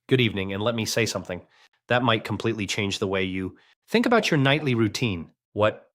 Good evening, and let me say something. That might completely change the way you think about your nightly routine. What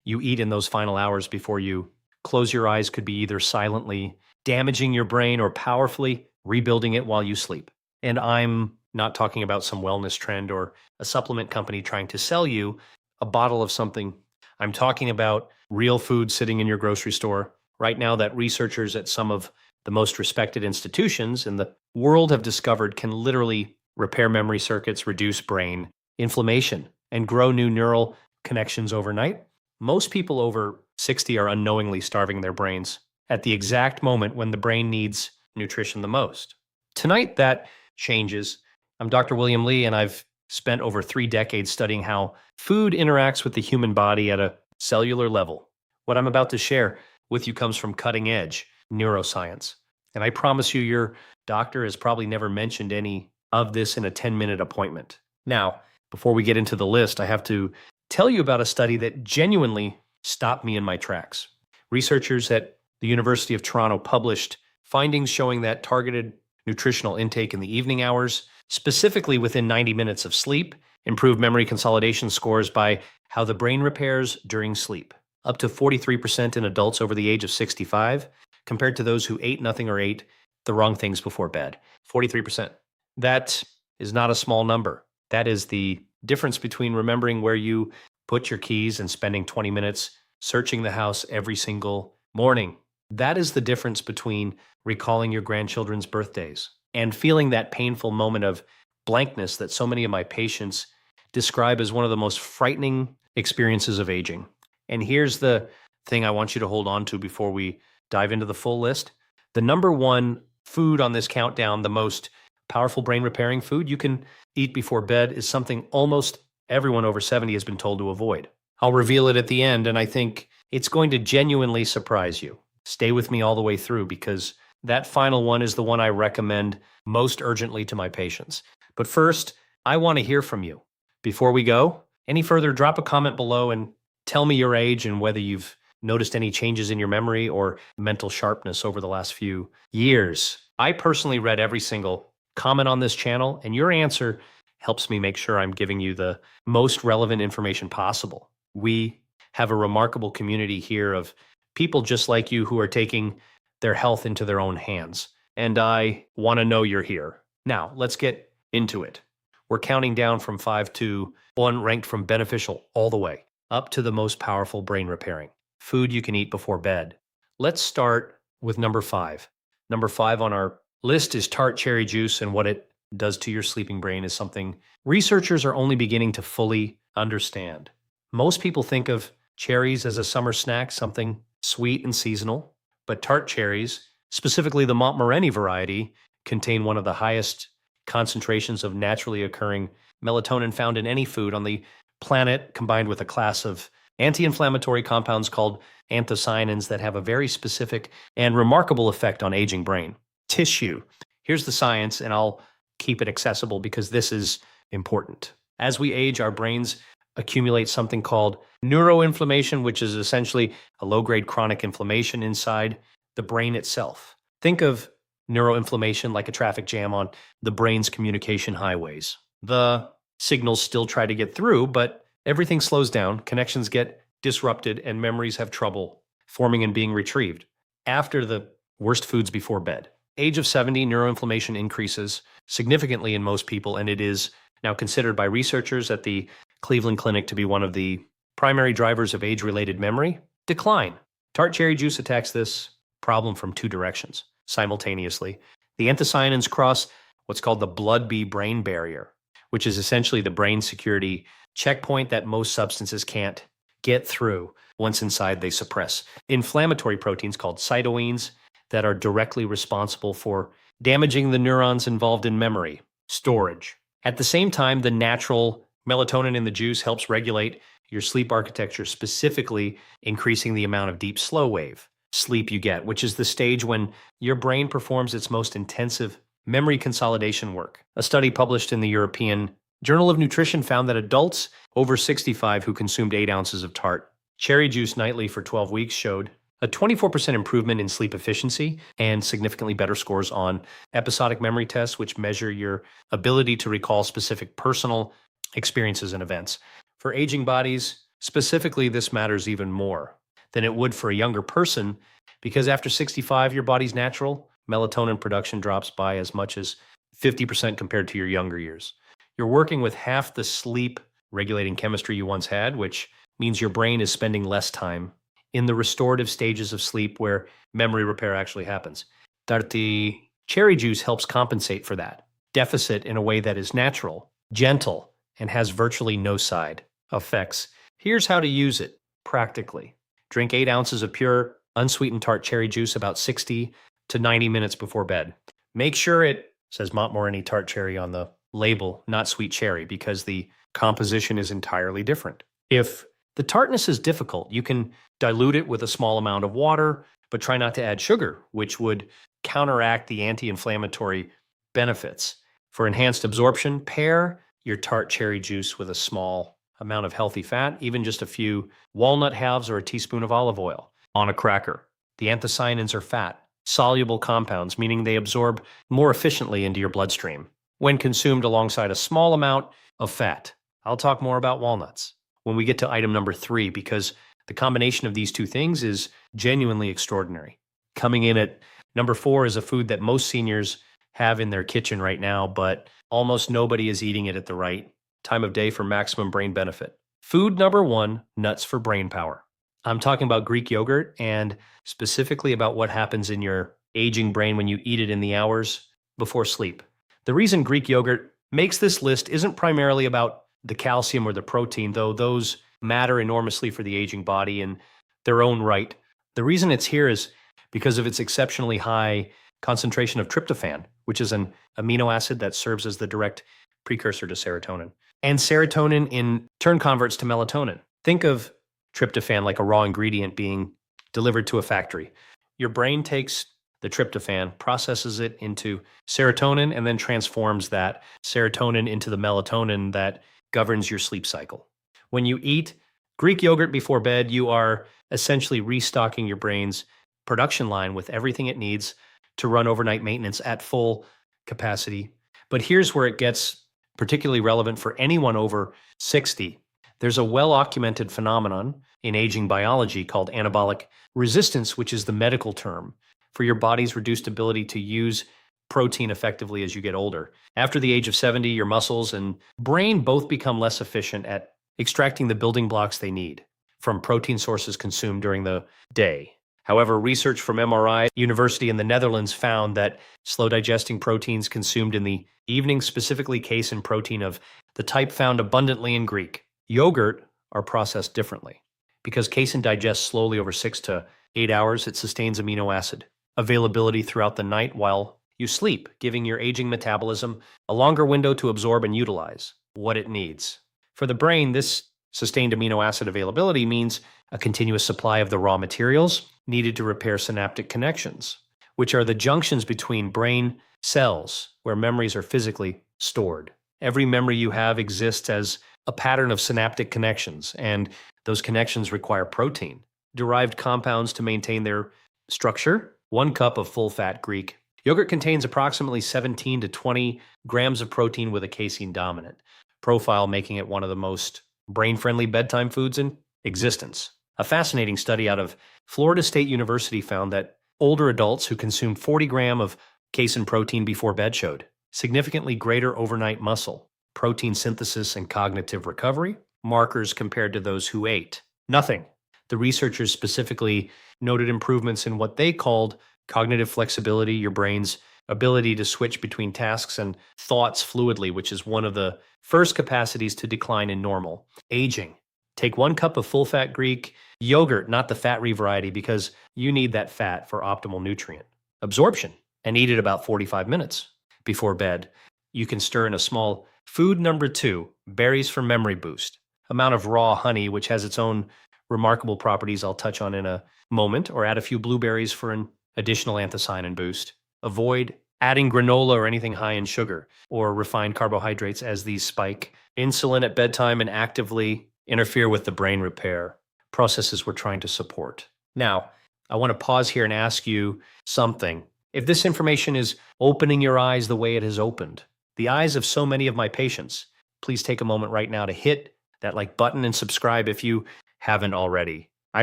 you eat in those final hours before you close your eyes could be either silently damaging your brain or powerfully rebuilding it while you sleep. And I'm not talking about some wellness trend or a supplement company trying to sell you a bottle of something. I'm talking about real food sitting in your grocery store right now that researchers at some of the most respected institutions in the world have discovered can literally repair memory circuits, reduce brain inflammation, and grow new neural connections overnight. Most people over 60 are unknowingly starving their brains at the exact moment when the brain needs nutrition the most. Tonight, that changes. I'm Dr. William Lee, and I've spent over 3 decades studying how food interacts with the human body at a cellular level. What I'm about to share with you comes from cutting edge neuroscience. And I promise you, your doctor has probably never mentioned any of this in a 10-minute appointment. Now, before we get into the list, I have to tell you about a study that genuinely stopped me in my tracks. Researchers at the University of Toronto published findings showing that targeted nutritional intake in the evening hours, specifically within 90 minutes of sleep, improved memory consolidation scores by how the brain repairs during sleep, up to 43% in adults over the age of 65, compared to those who ate nothing or ate the wrong things before bed. 43%. That is not a small number. That is the difference between remembering where you put your keys and spending 20 minutes searching the house every single morning. That is the difference between recalling your grandchildren's birthdays and feeling that painful moment of blankness that so many of my patients describe as one of the most frightening experiences of aging. And here's the thing I want you to hold on to before we dive into the full list. The number one food on this countdown, the most powerful brain repairing food you can eat before bed, is something almost everyone over 70 has been told to avoid. I'll reveal it at the end, and I think it's going to genuinely surprise you. Stay with me all the way through, because that final one is the one I recommend most urgently to my patients. But first, I want to hear from you. Before we go any further, drop a comment below and tell me your age and whether you've noticed any changes in your memory or mental sharpness over the last few years. I personally read every single comment on this channel, and your answer helps me make sure I'm giving you the most relevant information possible. We have a remarkable community here of people just like you who are taking their health into their own hands, and I want to know you're here. Now, let's get into it. We're counting down from 5 to 1, ranked from beneficial all the way up to the most powerful brain repairing food you can eat before bed. Let's start with number 5. Number 5 on our list is tart cherry juice, and what it does to your sleeping brain is something researchers are only beginning to fully understand. Most people think of cherries as a summer snack, something sweet and seasonal, but tart cherries, specifically the Montmorency variety, contain one of the highest concentrations of naturally occurring melatonin found in any food on the planet, combined with a class of anti-inflammatory compounds called anthocyanins that have a very specific and remarkable effect on aging brain tissue. Here's the science, and I'll keep it accessible because this is important. As we age, our brains accumulate something called neuroinflammation, which is essentially a low-grade chronic inflammation inside the brain itself. Think of neuroinflammation like a traffic jam on the brain's communication highways. The signals still try to get through, but everything slows down, connections get disrupted, and memories have trouble forming and being retrieved after the worst foods before bed. Age of 70, neuroinflammation increases significantly in most people, and it is now considered by researchers at the Cleveland Clinic to be one of the primary drivers of age-related memory decline. Tart cherry juice attacks this problem from 2 directions simultaneously. The anthocyanins cross what's called the blood-brain barrier, which is essentially the brain security checkpoint that most substances can't get through. Once inside, they suppress inflammatory proteins called cytokines that are directly responsible for damaging the neurons involved in memory storage. At the same time, the natural melatonin in the juice helps regulate your sleep architecture, specifically increasing the amount of deep slow wave sleep you get, which is the stage when your brain performs its most intensive memory consolidation work. A study published in the European Journal of Nutrition found that adults over 65 who consumed 8 ounces of tart cherry juice nightly for 12 weeks showed A 24% improvement in sleep efficiency and significantly better scores on episodic memory tests, which measure your ability to recall specific personal experiences and events. For aging bodies, specifically, this matters even more than it would for a younger person because after 65, your body's natural melatonin production drops by as much as 50% compared to your younger years. You're working with half the sleep regulating chemistry you once had, which means your brain is spending less time in the restorative stages of sleep where memory repair actually happens. Darti cherry juice helps compensate for that deficit in a way that is natural, gentle, and has virtually no side effects. Here's how to use it practically. Drink 8 ounces of pure, unsweetened tart cherry juice about 60 to 90 minutes before bed. Make sure it says Montmorency tart cherry on the label, not sweet cherry, because the composition is entirely different. If the tartness is difficult, you can dilute it with a small amount of water, but try not to add sugar, which would counteract the anti-inflammatory benefits. For enhanced absorption, pair your tart cherry juice with a small amount of healthy fat, even just a few walnut halves or a teaspoon of olive oil on a cracker. The anthocyanins are fat, soluble compounds, meaning they absorb more efficiently into your bloodstream when consumed alongside a small amount of fat. I'll talk more about walnuts when we get to item number 3, because the combination of these two things is genuinely extraordinary. Coming in at number 4 is a food that most seniors have in their kitchen right now, but almost nobody is eating it at the right time of day for maximum brain benefit. Food number 1, nuts for brain power. I'm talking about Greek yogurt and specifically about what happens in your aging brain when you eat it in the hours before sleep. The reason Greek yogurt makes this list isn't primarily about the calcium or the protein, though those matter enormously for the aging body in their own right. The reason it's here is because of its exceptionally high concentration of tryptophan, which is an amino acid that serves as the direct precursor to serotonin. And serotonin in turn converts to melatonin. Think of tryptophan like a raw ingredient being delivered to a factory. Your brain takes the tryptophan, processes it into serotonin, and then transforms that serotonin into the melatonin that governs your sleep cycle. When you eat Greek yogurt before bed, you are essentially restocking your brain's production line with everything it needs to run overnight maintenance at full capacity. But here's where it gets particularly relevant for anyone over 60. There's a well-documented phenomenon in aging biology called anabolic resistance, which is the medical term for your body's reduced ability to use protein effectively as you get older. After the age of 70, your muscles and brain both become less efficient at extracting the building blocks they need from protein sources consumed during the day. However, research from MRI University in the Netherlands found that slow digesting proteins consumed in the evening, specifically casein protein of the type found abundantly in Greek yogurt, are processed differently. Because casein digests slowly over 6 to 8 hours, it sustains amino acid availability throughout the night while you sleep, giving your aging metabolism a longer window to absorb and utilize what it needs. For the brain, this sustained amino acid availability means a continuous supply of the raw materials needed to repair synaptic connections, which are the junctions between brain cells where memories are physically stored. Every memory you have exists as a pattern of synaptic connections, and those connections require protein-derived compounds to maintain their structure. 1 cup of full-fat Greek yogurt contains approximately 17 to 20 grams of protein with a casein dominant profile, making it one of the most brain-friendly bedtime foods in existence. A fascinating study out of Florida State University found that older adults who consumed 40 grams of casein protein before bed showed significantly greater overnight muscle, protein synthesis, and cognitive recovery markers compared to those who ate nothing. The researchers specifically noted improvements in what they called cognitive flexibility, your brain's ability to switch between tasks and thoughts fluidly, which is one of the first capacities to decline in normal aging. Take 1 cup of full-fat Greek yogurt, not the fat-free variety, because you need that fat for optimal nutrient absorption, and eat it about 45 minutes before bed. You can stir in a small food number 2, berries for memory boost, amount of raw honey, which has its own remarkable properties I'll touch on in a moment, or add a few blueberries for an additional anthocyanin boost. Avoid adding granola or anything high in sugar or refined carbohydrates, as these spike insulin at bedtime and actively interfere with the brain repair processes we're trying to support. Now, I want to pause here and ask you something. If this information is opening your eyes the way it has opened the eyes of so many of my patients, please take a moment right now to hit that like button and subscribe if you haven't already. I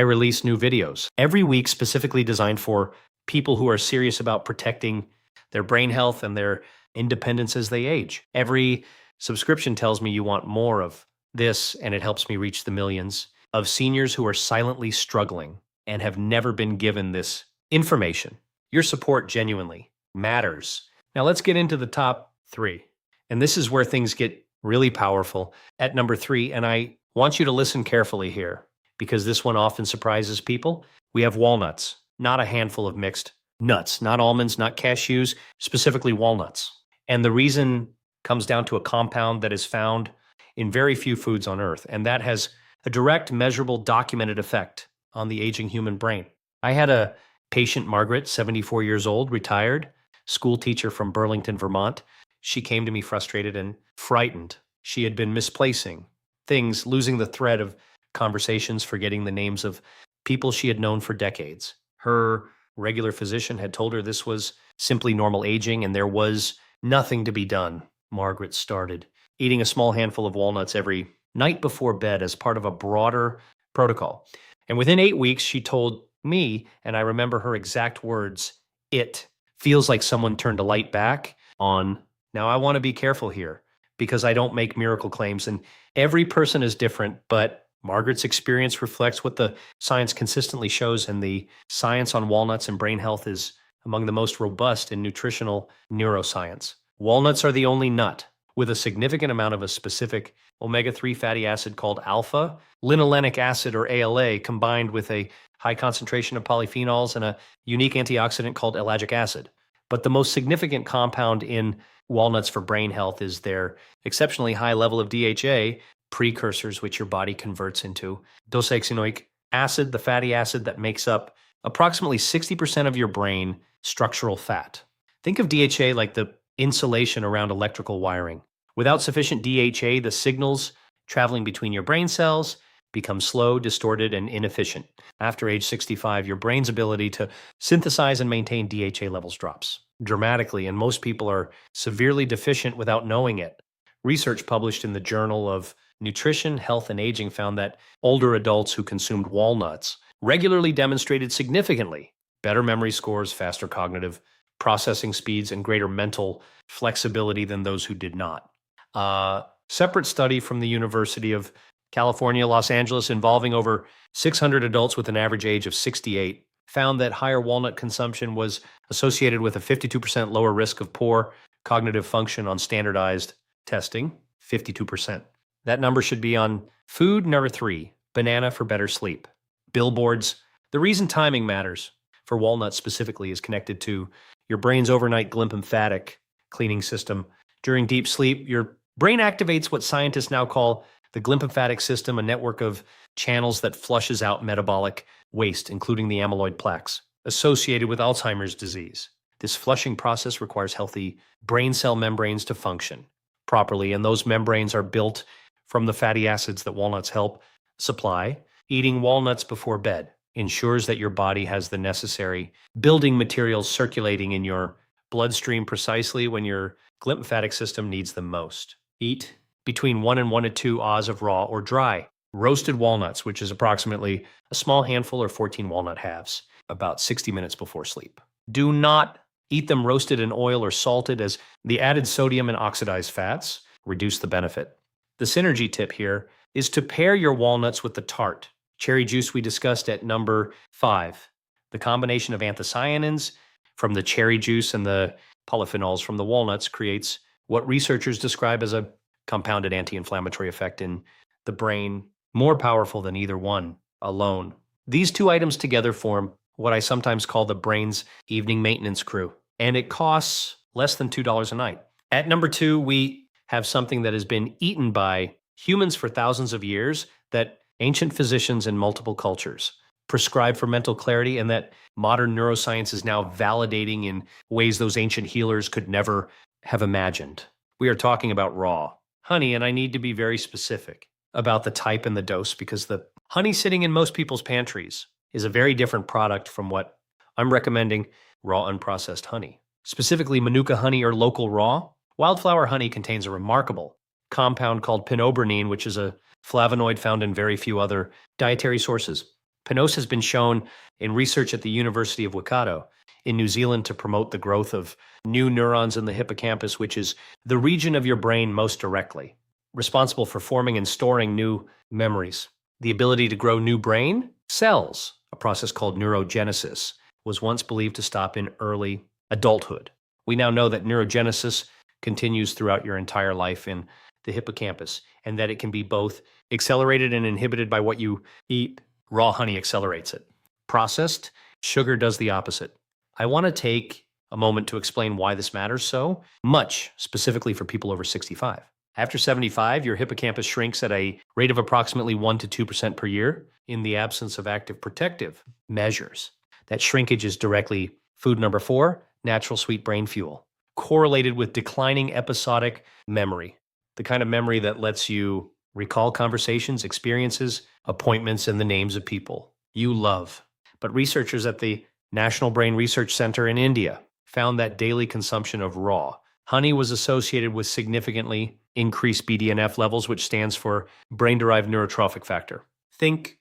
release new videos every week specifically designed for people who are serious about protecting their brain health and their independence as they age. Every subscription tells me you want more of this, and it helps me reach the millions of seniors who are silently struggling and have never been given this information. Your support genuinely matters. Now let's get into the top 3. And this is where things get really powerful. At number 3, and I want you to listen carefully here because this one often surprises people. We have walnuts, not a handful of mixed nuts, not almonds, not cashews, specifically walnuts. And the reason comes down to a compound that is found in very few foods on earth, and that has a direct, measurable, documented effect on the aging human brain. I had a patient, Margaret, 74 years old, retired, school teacher from Burlington, Vermont. She came to me frustrated and frightened. She had been misplacing things, losing the thread of conversations, forgetting the names of people she had known for decades. Her regular physician had told her this was simply normal aging and there was nothing to be done. Margaret started eating a small handful of walnuts every night before bed as part of a broader protocol. And within 8 weeks, she told me, and I remember her exact words, "It feels like someone turned a light back on." Now, I want to be careful here because I don't make miracle claims, and every person is different, but Margaret's experience reflects what the science consistently shows, and the science on walnuts and brain health is among the most robust in nutritional neuroscience. Walnuts are the only nut with a significant amount of a specific omega-3 fatty acid called alpha linolenic acid, or ALA, combined with a high concentration of polyphenols and a unique antioxidant called ellagic acid. But the most significant compound in walnuts for brain health is their exceptionally high level of DHA precursors, which your body converts into docosahexaenoic acid, the fatty acid that makes up approximately 60% of your brain structural fat. Think of DHA like the insulation around electrical wiring. Without sufficient DHA, the signals traveling between your brain cells become slow, distorted, and inefficient. After age 65, your brain's ability to synthesize and maintain DHA levels drops dramatically, and most people are severely deficient without knowing it. Research published in the Journal of Nutrition, Health, and Aging found that older adults who consumed walnuts regularly demonstrated significantly better memory scores, faster cognitive processing speeds, and greater mental flexibility than those who did not. A separate study from the University of California, Los Angeles, involving over 600 adults with an average age of 68, found that higher walnut consumption was associated with a 52% lower risk of poor cognitive function on standardized testing, 52%. That number should be on food. Number 3, banana for better sleep. Billboards. The reason timing matters for walnuts specifically is connected to your brain's overnight glymphatic cleaning system. During deep sleep, your brain activates what scientists now call the glymphatic system, a network of channels that flushes out metabolic waste, including the amyloid plaques associated with Alzheimer's disease. This flushing process requires healthy brain cell membranes to function properly, and those membranes are built from the fatty acids that walnuts help supply. Eating walnuts before bed ensures that your body has the necessary building materials circulating in your bloodstream precisely when your glymphatic system needs them most. Eat between 1 and 1 to 2 Oz of raw or dry roasted walnuts, which is approximately a small handful or 14 walnut halves, about 60 minutes before sleep. Do not eat them roasted in oil or salted, as the added sodium and oxidized fats reduce the benefit. The synergy tip here is to pair your walnuts with the tart cherry juice we discussed at number 5. The combination of anthocyanins from the cherry juice and the polyphenols from the walnuts creates what researchers describe as a compounded anti-inflammatory effect in the brain, more powerful than either one alone. These two items together form what I sometimes call the brain's evening maintenance crew, and it costs less than $2 a night. At number 2, we have something that has been eaten by humans for thousands of years, that ancient physicians in multiple cultures prescribe for mental clarity, and that modern neuroscience is now validating in ways those ancient healers could never have imagined. We are talking about raw honey, and I need to be very specific about the type and the dose, because the honey sitting in most people's pantries is a very different product from what I'm recommending raw unprocessed honey. Specifically, Manuka honey or local raw. Wildflower honey contains a remarkable compound called pinobrenine, which is a flavonoid found in very few other dietary sources. Pinose has been shown in research at the University of Waikato in New Zealand to promote the growth of new neurons in the hippocampus, which is the region of your brain most directly responsible for forming and storing new memories. The ability to grow new brain cells, a process called neurogenesis, was once believed to stop in early adulthood. We now know that neurogenesis continues throughout your entire life in the hippocampus, and that it can be both accelerated and inhibited by what you eat. Raw honey accelerates it. Processed sugar does the opposite. I want to take a moment to explain why this matters so much, specifically for people over 65. After 75, your hippocampus shrinks at a rate of approximately 1 to 2% per year in the absence of active protective measures. That shrinkage is directly food number 4, natural sweet brain fuel, correlated with declining episodic memory, the kind of memory that lets you recall conversations, experiences, appointments, and the names of people you love. But researchers at the National Brain Research Center in India found that daily consumption of raw honey was associated with significantly increased BDNF levels, which stands for brain-derived neurotrophic factor. Think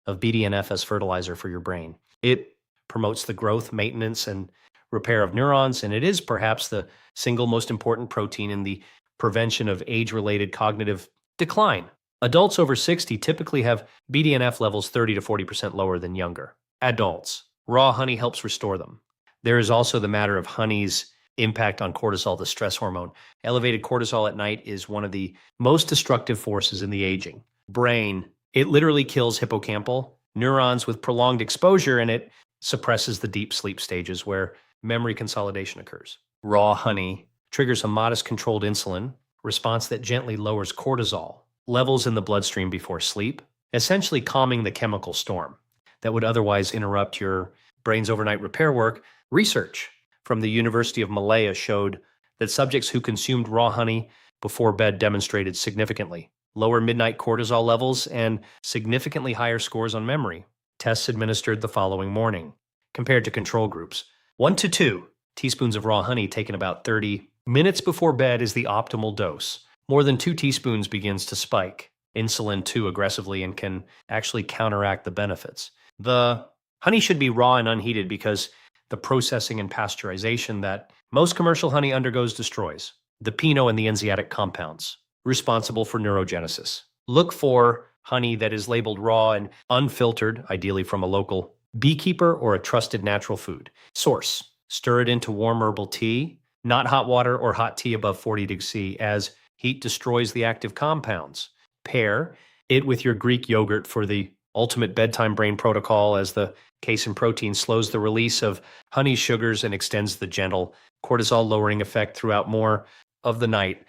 of BDNF as fertilizer for your brain. It promotes the growth, maintenance, and repair of neurons, and it is perhaps the single most important protein in the prevention of age-related cognitive decline. Adults over 60 typically have BDNF levels 30 to 40% lower than younger adults. Raw honey helps restore them. There is also the matter of honey's impact on cortisol, the stress hormone. Elevated cortisol at night is one of the most destructive forces in the aging brain. It literally kills hippocampal neurons with prolonged exposure, and it suppresses the deep sleep stages where memory consolidation occurs. Raw honey triggers a modest controlled insulin response that gently lowers cortisol levels in the bloodstream before sleep, essentially calming the chemical storm that would otherwise interrupt your brain's overnight repair work. Research from the University of Malaya showed that subjects who consumed raw honey before bed demonstrated significantly lower midnight cortisol levels and significantly higher scores on memory. Tests administered the following morning, compared to control groups. 1 to 2 teaspoons of raw honey taken about 30 minutes before bed is the optimal dose. More than 2 teaspoons begins to spike insulin too aggressively and can actually counteract the benefits. The honey should be raw and unheated because the processing and pasteurization that most commercial honey undergoes destroys the pinot and the enziatic compounds responsible for neurogenesis. Look for honey that is labeled raw and unfiltered, ideally from a local beekeeper or a trusted natural food source. Stir it into warm herbal tea, not hot water or hot tea above 40 degrees C, as heat destroys the active compounds. Pair it with your Greek yogurt for the ultimate bedtime brain protocol, as the casein protein slows the release of honey sugars and extends the gentle cortisol-lowering effect throughout more of the night.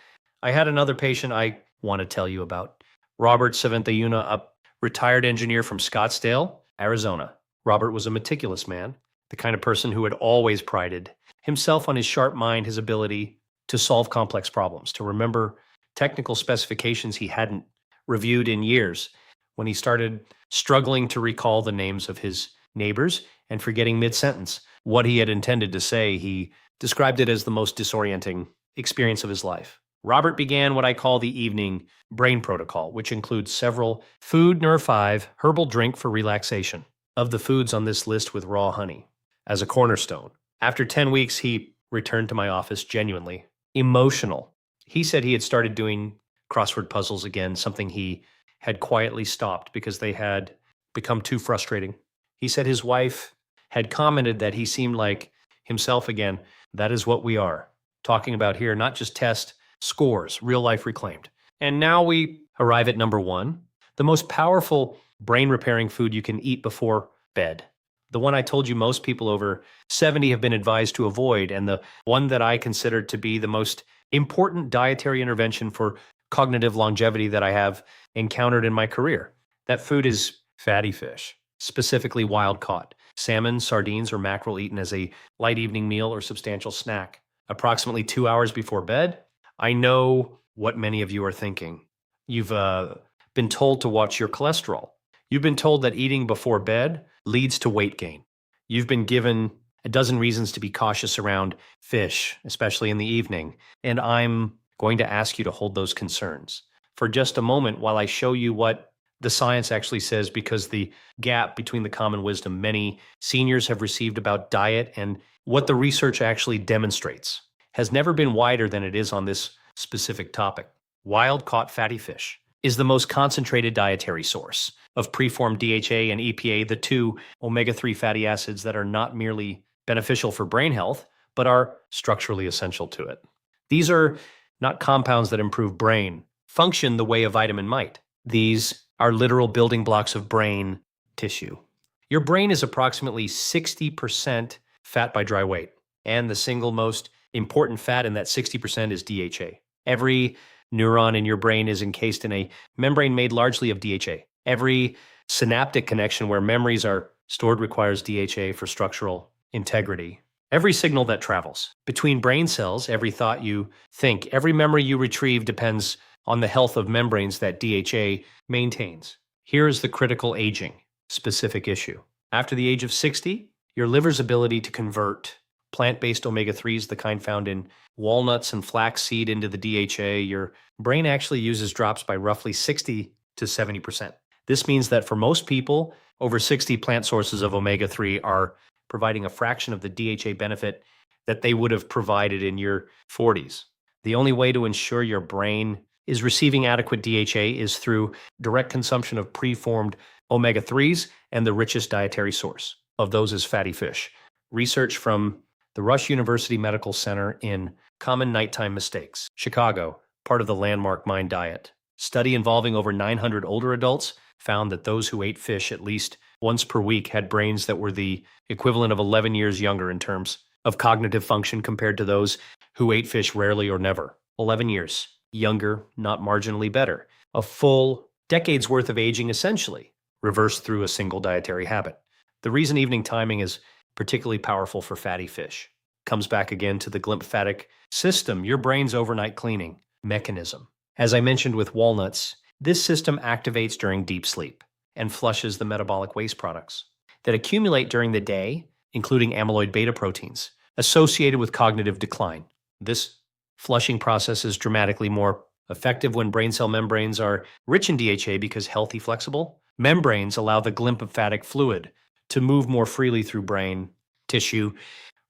I had another patient I want to tell you about. Robert Savantayuna, a retired engineer from Scottsdale, Arizona. Robert was a meticulous man, the kind of person who had always prided himself on his sharp mind, his ability to solve complex problems, to remember technical specifications he hadn't reviewed in years. When he started struggling to recall the names of his neighbors and forgetting mid-sentence what he had intended to say, he described it as the most disorienting experience of his life. Robert began what I call the evening brain protocol, which includes several food, Neur5, herbal drink for relaxation. Of the foods on this list with raw honey as a cornerstone. After 10 weeks, he returned to my office genuinely emotional. He said he had started doing crossword puzzles again, something he had quietly stopped because they had become too frustrating. He said his wife had commented that he seemed like himself again. That is what we are talking about here, not just test scores, real life reclaimed. And now we arrive at number 1, the most powerful brain repairing food you can eat before bed. The one I told you most people over 70 have been advised to avoid, and the one that I consider to be the most important dietary intervention for cognitive longevity that I have encountered in my career. That food is fatty fish, specifically wild caught. Salmon, sardines, or mackerel eaten as a light evening meal or substantial snack. Approximately 2 hours before bed. I know what many of you are thinking. You've been told to watch your cholesterol. You've been told that eating before bed leads to weight gain. You've been given a dozen reasons to be cautious around fish, especially in the evening. And I'm going to ask you to hold those concerns for just a moment while I show you what the science actually says, because the gap between the common wisdom many seniors have received about diet and what the research actually demonstrates has never been wider than it is on this specific topic. Wild-caught fatty fish is the most concentrated dietary source of preformed DHA and EPA, the two omega-3 fatty acids that are not merely beneficial for brain health, but are structurally essential to it. These are not compounds that improve brain function the way a vitamin might. These are literal building blocks of brain tissue. Your brain is approximately 60% fat by dry weight, and the single most important fat in that 60% is DHA. Every neuron in your brain is encased in a membrane made largely of DHA. Every synaptic connection where memories are stored requires DHA for structural integrity. Every signal that travels between brain cells, every thought you think, every memory you retrieve depends on the health of membranes that DHA maintains. Here is the critical aging specific issue. After the age of 60, your liver's ability to convert plant-based omega-3s, the kind found in walnuts and flaxseed, into the DHA, your brain actually uses drops by roughly 60 to 70%. This means that for most people, over 60 plant sources of omega-3 are providing a fraction of the DHA benefit that they would have provided in your 40s. The only way to ensure your brain is receiving adequate DHA is through direct consumption of preformed omega-3s, and the richest dietary source of those is fatty fish. Research from the Rush University Medical Center in Common Nighttime Mistakes, Chicago, part of the Landmark Mind Diet. Study involving over 900 older adults found that those who ate fish at least once per week had brains that were the equivalent of 11 years younger in terms of cognitive function compared to those who ate fish rarely or never. 11 years younger, not marginally better. A full decade's worth of aging essentially reversed through a single dietary habit. The reason evening timing is particularly powerful for fatty fish comes back again to the glymphatic system, your brain's overnight cleaning mechanism. As I mentioned with walnuts, this system activates during deep sleep and flushes the metabolic waste products that accumulate during the day, including amyloid beta proteins, associated with cognitive decline. This flushing process is dramatically more effective when brain cell membranes are rich in DHA because healthy, flexible membranes allow the glymphatic fluid to move more freely through brain tissue.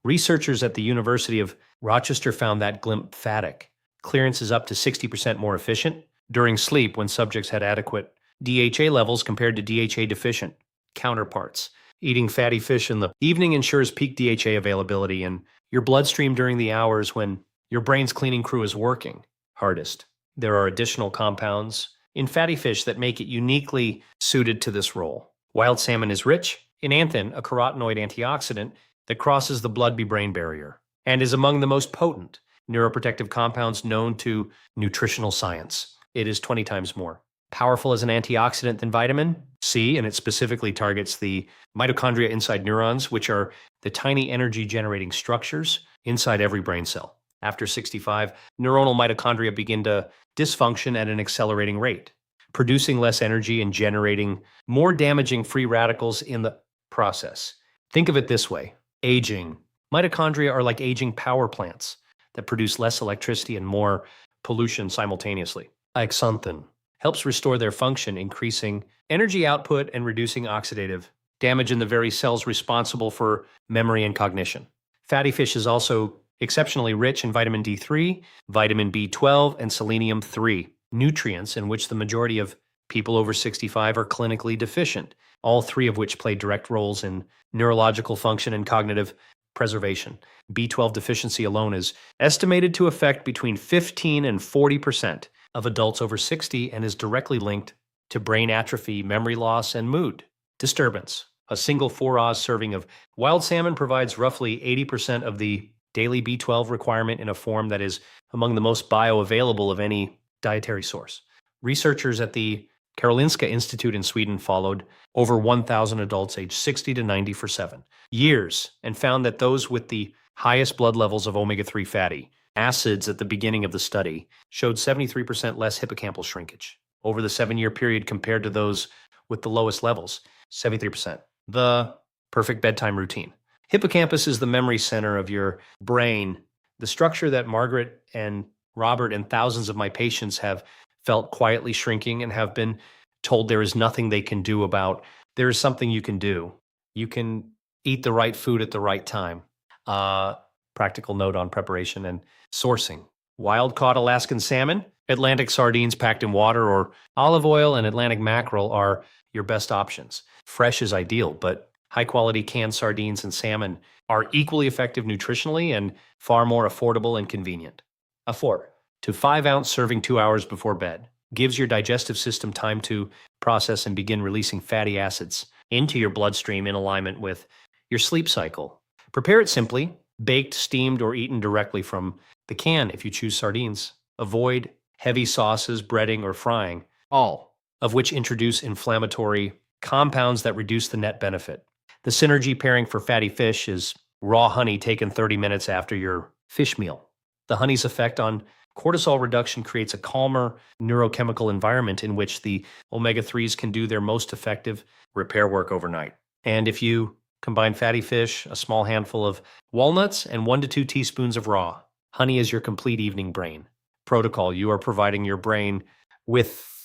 Researchers at the University of Rochester found that glymphatic clearance is up to 60% more efficient during sleep when subjects had adequate DHA levels compared to DHA deficient counterparts. Eating fatty fish in the evening ensures peak DHA availability in your bloodstream during the hours when your brain's cleaning crew is working hardest. There are additional compounds in fatty fish that make it uniquely suited to this role. Wild salmon is rich in anthin, a carotenoid antioxidant that crosses the blood-brain barrier and is among the most potent neuroprotective compounds known to nutritional science. It is 20 times more powerful as an antioxidant than vitamin C, and it specifically targets the mitochondria inside neurons, which are the tiny energy-generating structures inside every brain cell. After 65, neuronal mitochondria begin to dysfunction at an accelerating rate, producing less energy and generating more damaging free radicals in the process. Think of it this way. Aging. Mitochondria are like aging power plants that produce less electricity and more pollution simultaneously. Ixanthin helps restore their function, increasing energy output and reducing oxidative damage in the very cells responsible for memory and cognition. Fatty fish is also exceptionally rich in vitamin D3, vitamin B12, and selenium-3, nutrients in which the majority of people over 65 are clinically deficient, all three of which play direct roles in neurological function and cognitive preservation. B12 deficiency alone is estimated to affect between 15 and 40% of adults over 60 and is directly linked to brain atrophy, memory loss, and mood disturbance. A single 4-oz serving of wild salmon provides roughly 80% of the daily B12 requirement in a form that is among the most bioavailable of any dietary source. Researchers at the Karolinska Institute in Sweden followed over 1,000 adults aged 60 to 90 for 7 years and found that those with the highest blood levels of omega-3 fatty acids at the beginning of the study showed 73% less hippocampal shrinkage over the 7-year period compared to those with the lowest levels, 73%. The perfect bedtime routine. Hippocampus is the memory center of your brain, the structure that Margaret and Robert and thousands of my patients have felt quietly shrinking and have been told there is nothing they can do about. There is something you can do. You can eat the right food at the right time. Practical note on preparation and sourcing. Wild caught Alaskan salmon, Atlantic sardines packed in water, or olive oil and Atlantic mackerel are your best options. Fresh is ideal, but high quality canned sardines and salmon are equally effective nutritionally and far more affordable and convenient. A 4 to 5 ounce serving 2 hours before bed gives your digestive system time to process and begin releasing fatty acids into your bloodstream in alignment with your sleep cycle. Prepare it simply, baked, steamed, or eaten directly from the can if you choose sardines. Avoid heavy sauces, breading, or frying, all of which introduce inflammatory compounds that reduce the net benefit. The synergy pairing for fatty fish is raw honey taken 30 minutes after your fish meal. The honey's effect on cortisol reduction creates a calmer neurochemical environment in which the omega-3s can do their most effective repair work overnight. And if you combine fatty fish, a small handful of walnuts, and 1 to 2 teaspoons of raw, honey is your complete evening brain protocol. You are providing your brain with